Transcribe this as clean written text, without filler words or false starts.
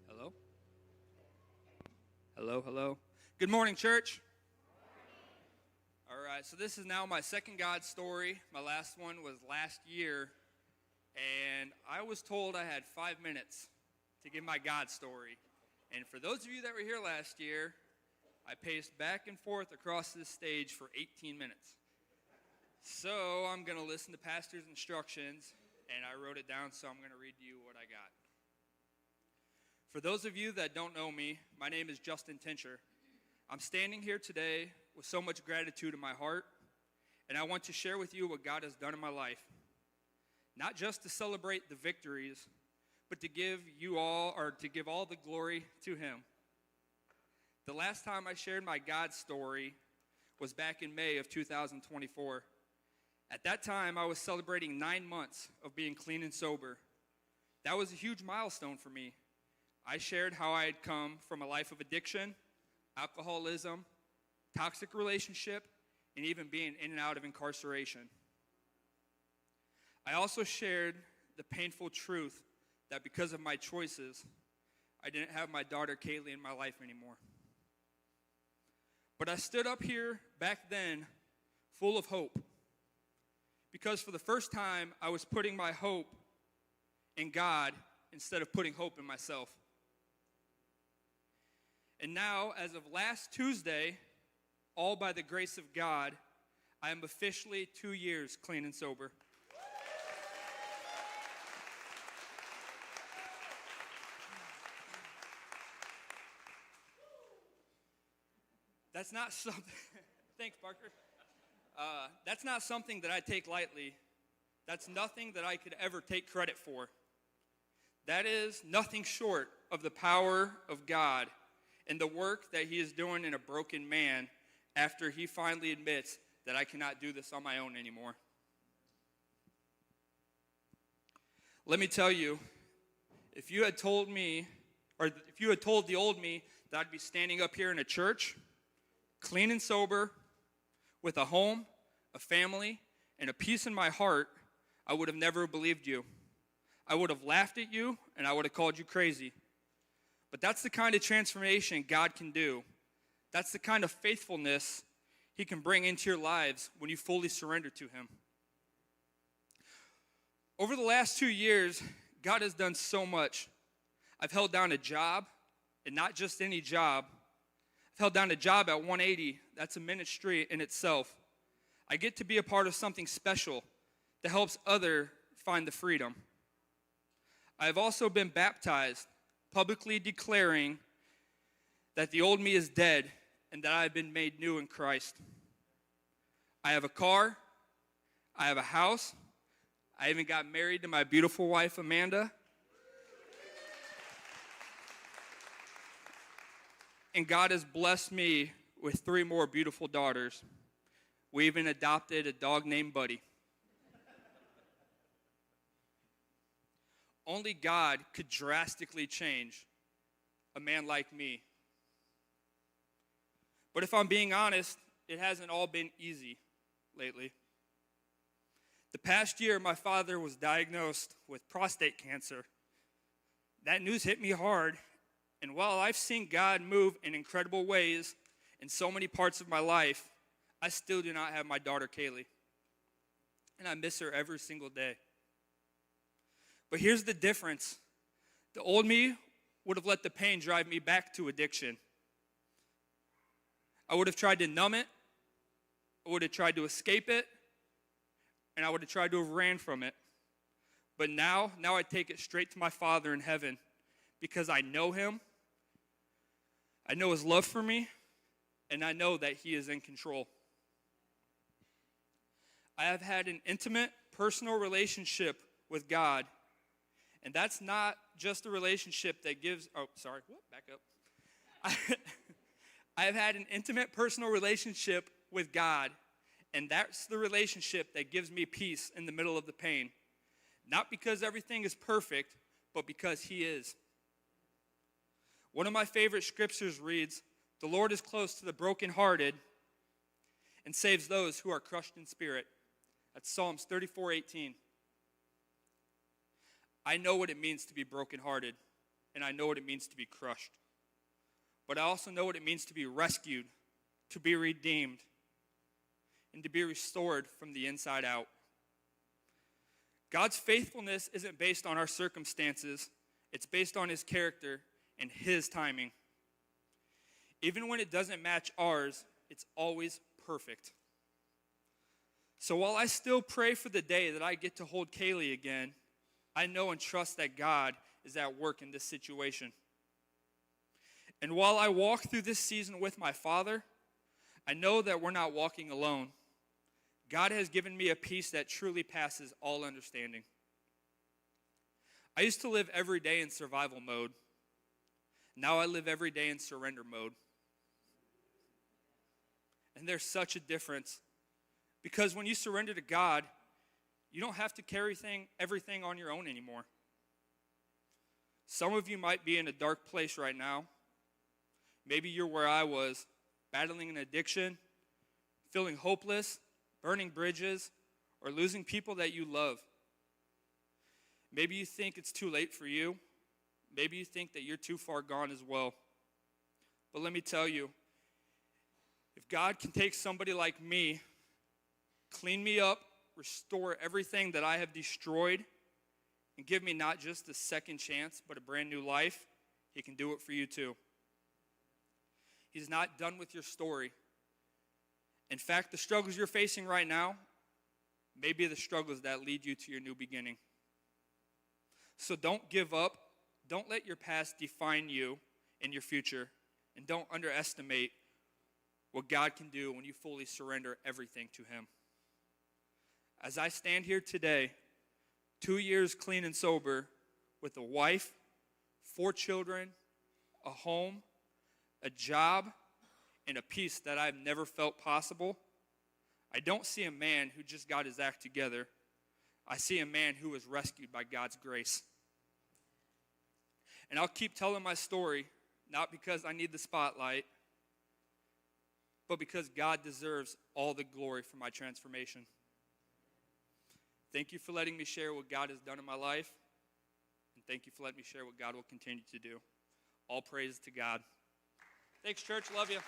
Hello? Hello, hello. Good morning, church. All right, so this is now my second God story. My last one was last year, and I was told I had 5 minutes to give my God story. And for those of you that were here last year, I paced back and forth across this stage for 18 minutes. So I'm going to listen to Pastor's instructions, and I wrote it down, so I'm going to read to you what I got. For those of you that don't know me, my name is Justin Tincher. I'm standing here today with so much gratitude in my heart, and I want to share with you what God has done in my life. Not just to celebrate the victories, but to give all the glory to Him. The last time I shared my God story was back in May of 2024. At that time, I was celebrating 9 months of being clean and sober. That was a huge milestone for me. I shared how I had come from a life of addiction, alcoholism, toxic relationship, and even being in and out of incarceration. I also shared the painful truth that because of my choices, I didn't have my daughter Kaylee in my life anymore. But I stood up here back then full of hope, because for the first time, I was putting my hope in God instead of putting hope in myself. And now, as of last Tuesday, all by the grace of God, I am officially 2 years clean and sober. That's not something, thanks, Parker. That's not something that I take lightly. That's nothing that I could ever take credit for. That is nothing short of the power of God and the work that He is doing in a broken man after He finally admits that I cannot do this on my own anymore. Let me tell you, if you had told the old me that I'd be standing up here in a church, clean and sober, with a home, a family, and a peace in my heart, I would have never believed you. I would have laughed at you, and I would have called you crazy. But that's the kind of transformation God can do. That's the kind of faithfulness He can bring into your lives when you fully surrender to Him. Over the last 2 years, God has done so much. I've held down a job, and not just any job. I've held down a job at 180. That's a ministry in itself. I get to be a part of something special that helps others find the freedom. I've also been baptized, publicly declaring that the old me is dead and that I have been made new in Christ. I have a car. I have a house. I even got married to my beautiful wife, Amanda. And God has blessed me with 3 more beautiful daughters. We even adopted a dog named Buddy. Only God could drastically change a man like me. But if I'm being honest, it hasn't all been easy lately. The past year, my father was diagnosed with prostate cancer. That news hit me hard. And while I've seen God move in incredible ways in so many parts of my life, I still do not have my daughter Kaylee. And I miss her every single day. But here's the difference. The old me would have let the pain drive me back to addiction. I would have tried to numb it. I would have tried to escape it. And I would have tried to have ran from it. But now I take it straight to my Father in heaven, because I know Him. I know His love for me, and I know that He is in control. I have had an intimate, personal relationship with God, and that's not just a relationship that gives, back up. I have had an intimate, personal relationship with God, and that's the relationship that gives me peace in the middle of the pain. Not because everything is perfect, but because He is. One of my favorite scriptures reads, "The Lord is close to the brokenhearted and saves those who are crushed in spirit." That's Psalms 34:18. I know what it means to be brokenhearted, and I know what it means to be crushed. But I also know what it means to be rescued, to be redeemed, and to be restored from the inside out. God's faithfulness isn't based on our circumstances. It's based on his character and his timing. Even when it doesn't match ours, it's always perfect. So while I still pray for the day that I get to hold Kaylee again, I know and trust that God is at work in this situation. And while I walk through this season with my Father, I know that we're not walking alone. God has given me a peace that truly passes all understanding. I used to live every day in survival mode. Now I live every day in surrender mode. And there's such a difference. Because when you surrender to God, you don't have to carry everything on your own anymore. Some of you might be in a dark place right now. Maybe you're where I was, battling an addiction, feeling hopeless, burning bridges, or losing people that you love. Maybe you think it's too late for you. Maybe you think that you're too far gone as well. But let me tell you, if God can take somebody like me, clean me up, restore everything that I have destroyed, and give me not just a second chance, but a brand new life, he can do it for you too. He's not done with your story. In fact, the struggles you're facing right now may be the struggles that lead you to your new beginning. So don't give up. Don't let your past define you in your future. And don't underestimate what God can do when you fully surrender everything to him. As I stand here today, 2 years clean and sober, with a wife, 4 children, a home, a job, and a peace that I've never felt possible, I don't see a man who just got his act together. I see a man who was rescued by God's grace. And I'll keep telling my story, not because I need the spotlight, but because God deserves all the glory for my transformation. Thank you for letting me share what God has done in my life, and thank you for letting me share what God will continue to do. All praise to God. Thanks, church. Love you.